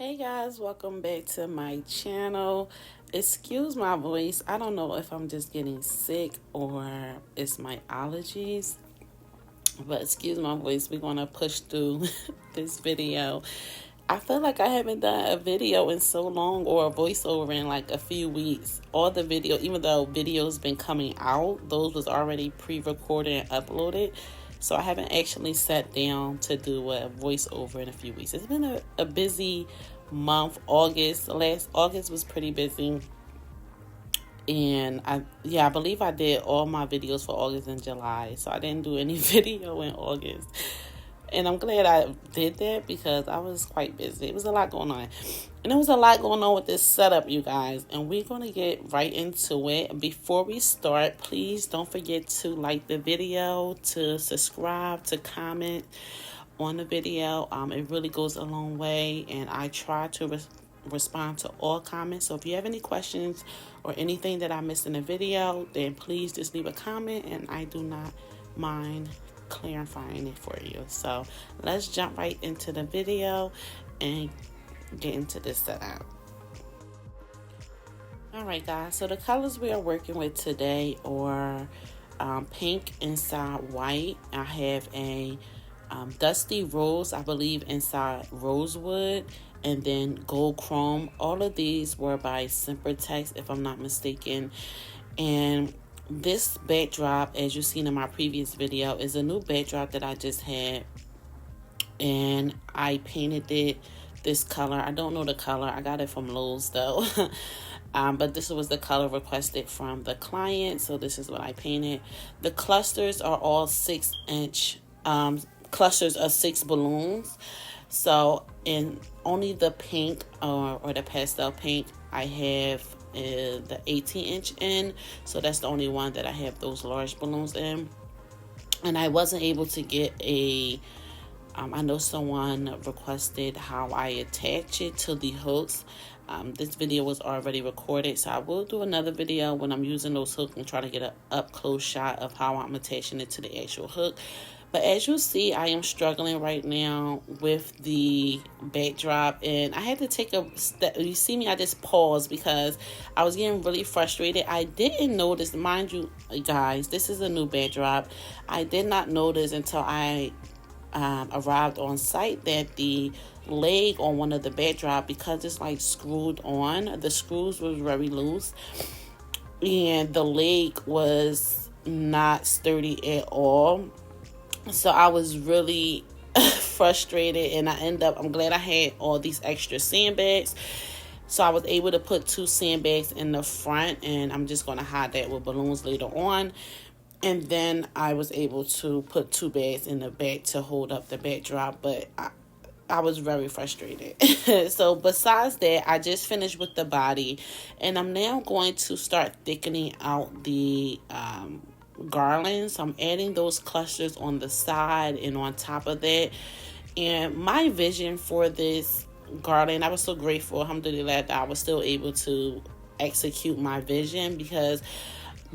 Hey guys, welcome back to my channel. Excuse my voice. I don't know if I'm just getting sick or it's my allergies, but excuse my voice. We're going to push through this video. I feel like I haven't done a video in so long or a voiceover in like a few weeks. All the video, even though videos been coming out, those was already pre-recorded and uploaded. So I haven't actually sat down to do a voiceover in a few weeks. It's been a busy month. Last August was pretty busy. And I believe I did all my videos for August and July. So I didn't do any video in August. And I'm glad I did that because I was quite busy. It was a lot going on. And there was a lot going on with this setup, you guys. And we're going to get right into it. Before we start, please don't forget to like the video, to subscribe, to comment on the video. It really goes a long way. And I try to respond to all comments. So if you have any questions or anything that I missed in the video, then please just leave a comment. And I do not mind clarifying it for you. So let's jump right into the video and get into this setup. Alright guys, so the colors we are working with today are pink inside white. I have a dusty rose, I believe, inside rosewood, and then gold chrome. All of these were by Sempertex, if I'm not mistaken. And this backdrop, as you've seen in my previous video, is a new backdrop that I just had, and I painted it this color. I don't know the color. I got it from Lowe's though. But this was the color requested from the client, so this is what I painted. The clusters are all 6-inch clusters of 6 balloons. So in only the pink or the pastel pink, I have the 18-inch in, so that's the only one that I have those large balloons in. And I wasn't able to get a I know someone requested how I attach it to the hooks. This video was already recorded, so I will do another video when I'm using those hooks and try to get an up close shot of how I'm attaching it to the actual hook. But as you see, I am struggling right now with the backdrop, and I had to take a step. You see me, I just paused because I was getting really frustrated. I didn't notice, mind you guys, this is a new backdrop. I did not notice until I arrived on site that the leg on one of the backdrop, because it's like screwed on, the screws was very loose, and the leg was not sturdy at all. So I was really frustrated, and I'm glad I had all these extra sandbags. So I was able to put 2 sandbags in the front, and I'm just going to hide that with balloons later on. And then I was able to put 2 bags in the back to hold up the backdrop, but I was very frustrated. So besides that, I just finished with the body, and I'm now going to start thickening out the Garland. So I'm adding those clusters on the side and on top of that. And my vision for this Garland, I was so grateful, alhamdulillah, that I was still able to execute my vision because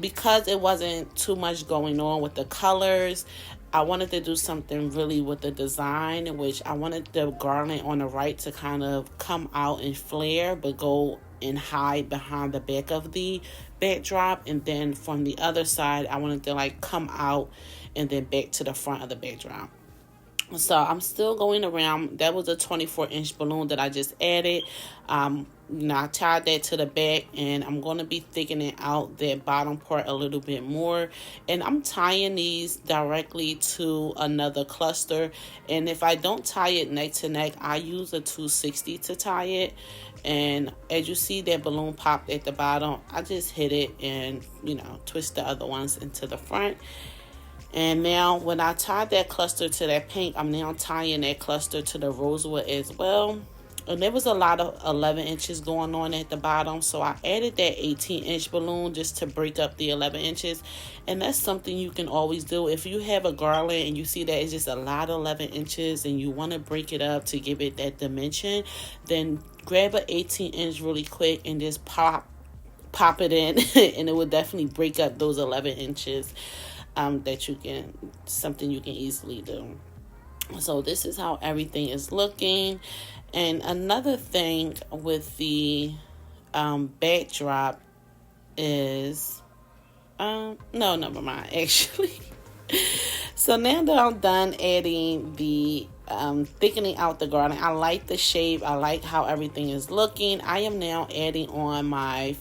it wasn't too much going on with the colors. I wanted to do something really with the design, which I wanted the garland on the right to kind of come out and flare, but go and hide behind the back of the backdrop. And then from the other side, I wanted to like come out and then back to the front of the backdrop. So I'm still going around. That was a 24-inch balloon that I just added. I tied that to the back, and I'm going to be thickening out that bottom part a little bit more. And I'm tying these directly to another cluster. And if I don't tie it neck to neck, I use a 260 to tie it. And as you see, that balloon popped at the bottom. I just hit it and, twist the other ones into the front. And now when I tied that cluster to that pink, I'm now tying that cluster to the rosewood as well. And there was a lot of 11 inches going on at the bottom. So I added that 18-inch balloon just to break up the 11 inches. And that's something you can always do. If you have a garland and you see that it's just a lot of 11 inches and you want to break it up to give it that dimension, then grab an 18-inch really quick and just pop it in. And it will definitely break up those 11 inches. Something you can easily do. So this is how everything is looking. And another thing with the backdrop is, no, never mind, actually. So now that I'm done adding the thickening out the garland, I like the shape, I like how everything is looking. I am now adding on my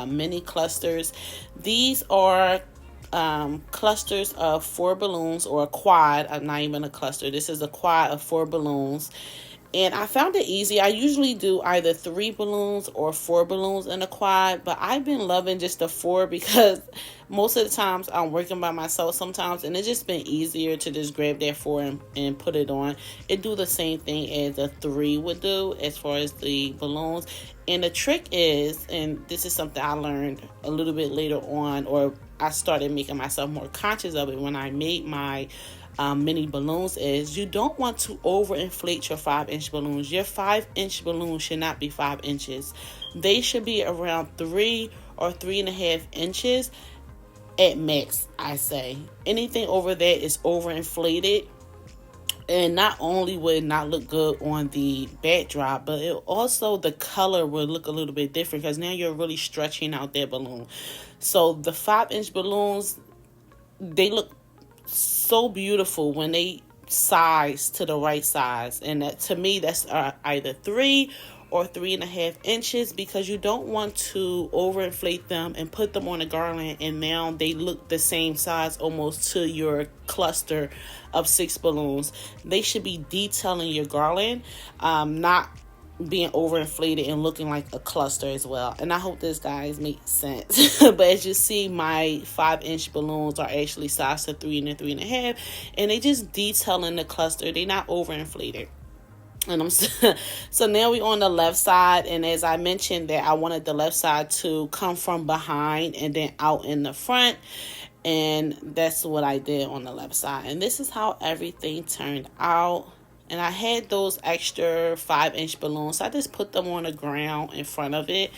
mini clusters. These are clusters of 4 balloons, or a quad. Not even a cluster, this is a quad of 4 balloons. And I found it easy. I usually do either 3 balloons or 4 balloons in a quad, but I've been loving just the 4 because most of the times I'm working by myself sometimes, and it's just been easier to just grab that 4 and put it on. It do the same thing as a 3 would do as far as the balloons. And the trick is, and this is something I learned a little bit later on, or I started making myself more conscious of it when I made my mini balloons, is you don't want to overinflate your 5-inch balloons. Your 5-inch balloons should not be 5 inches. They should be around 3 or 3.5 inches at max, I say. Anything over that is overinflated. And not only would it not look good on the backdrop, but it also, the color will look a little bit different because now you're really stretching out that balloon. So the 5-inch balloons, they look so beautiful when they size to the right size. And that, to me, that's either 3 or 3.5 inches, because you don't want to overinflate them and put them on a garland and now they look the same size almost to your cluster of 6 balloons. They should be detailing your garland, not being overinflated and looking like a cluster as well. And I hope this, guys, makes sense. But as you see, my 5-inch balloons are actually sized to 3 and 3.5, and they just detailing the cluster. They're not overinflated. And so now we're on the left side, and as I mentioned that I wanted the left side to come from behind and then out in the front, and that's what I did on the left side. And this is how everything turned out. And I had those extra 5-inch balloons, so I just put them on the ground in front of it.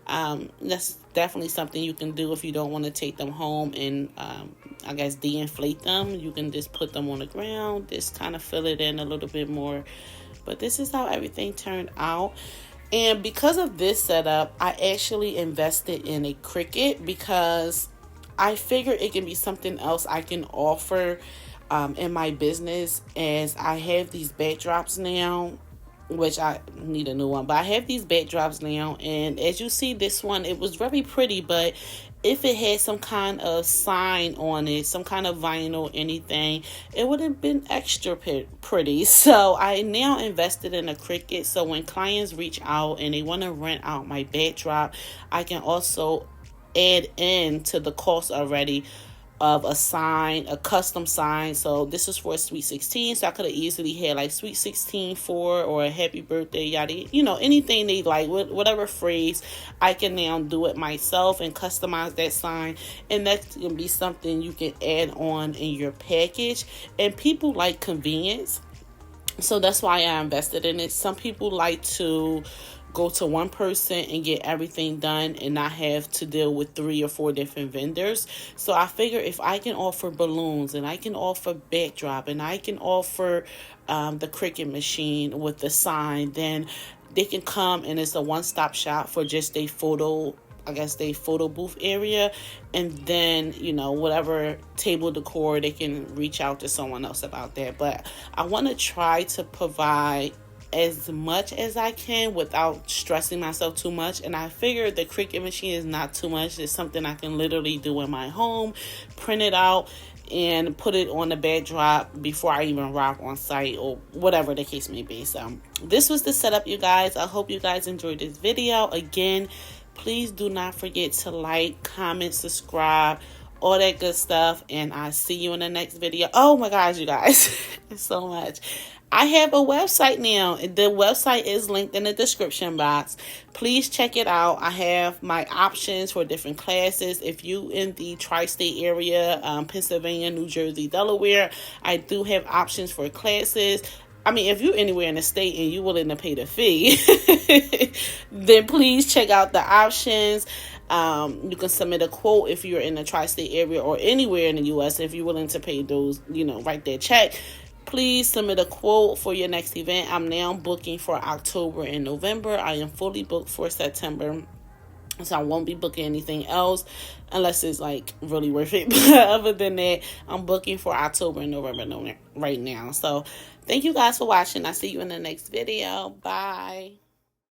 That's definitely something you can do if you don't want to take them home and I guess de-inflate them. You can just put them on the ground, just kind of fill it in a little bit more. But this is how everything turned out. And because of this setup, I actually invested in a Cricut because I figured it can be something else I can offer in my business, as I have these backdrops now, which I need a new one, but I have these backdrops now, and as you see, this one, it was very pretty, but if it had some kind of sign on it, some kind of vinyl, anything, it would have been extra pretty. So I now invested in a Cricut, so when clients reach out and they want to rent out my backdrop, I can also add in to the cost already of a sign, a custom sign. So this is for a Sweet 16, so I could have easily had like Sweet 16 for, or a happy birthday, yada, anything they like, whatever phrase, I can now do it myself and customize that sign, and that can be something you can add on in your package. And people like convenience, so that's why I invested in it. Some people like to go to one person and get everything done and not have to deal with 3 or 4 different vendors. So I figure if I can offer balloons, and I can offer backdrop, and I can offer the Cricut machine with the sign, then they can come and it's a one-stop shop for just a photo, they photo booth area, and then whatever table decor, they can reach out to someone else about that. But I want to try to provide as much as I can without stressing myself too much. And I figured the Cricut machine is not too much. It's something I can literally do in my home, print it out and put it on the backdrop before I even rock on site, or whatever the case may be. So this was the setup, you guys. I hope you guys enjoyed this video. Again, please do not forget to like, comment, subscribe, all that good stuff, and I'll see you in the next video. Oh my gosh, you guys, so much. I have a website now. The website is linked in the description box. Please check it out. I have my options for different classes. If you in the tri-state area, Pennsylvania, New Jersey, Delaware, I do have options for classes. If you're anywhere in the state and you're willing to pay the fee, then please check out the options. You can submit a quote if you're in the tri-state area or anywhere in the U.S. If you're willing to pay those, write that check. Please submit a quote for your next event. I'm now booking for October and November. I am fully booked for September, so I won't be booking anything else unless it's like really worth it. But other than that, I'm booking for October and November right now. So thank you guys for watching. I'll see you in the next video. Bye.